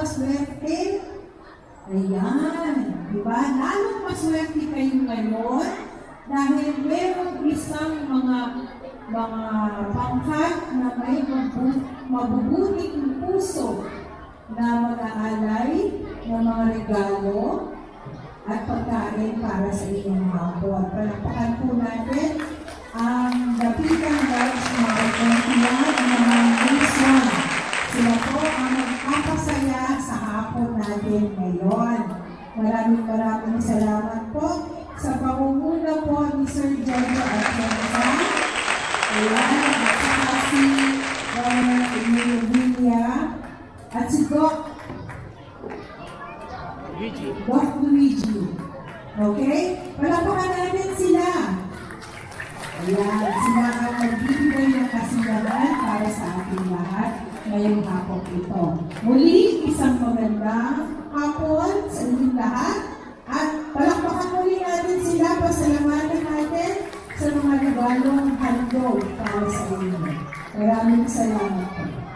maswerte? Ayan, di ba? Lalong maswerte kayo ngayon dahil merong isang mga pangkat na may mabubuting puso na mag-aalay ng mga regalo at pagkain para sa inyong hapon. Palakpakan po natin ang Dapitan Guards mga Kontiyan ng mga Wilson. Sila po ang magpapasaya sa hapon natin ngayon. Maraming salamat po sa pangunguna po ni Sir Jojo Atienza. Ayan, at saka si Governor Emilio Villa at si Doc Luigi. Okay? Palakpakan natin sila. Ayan, sila ang magbibigay ng kasiyahan para sa ating lahat ngayong hapon ito. Muli, isang magandang hapon sa inyong lahat. At palakpakan muli natin sila, pasalamatan natin sa mga nagalong handog para sa inyo. Maraming salamat po.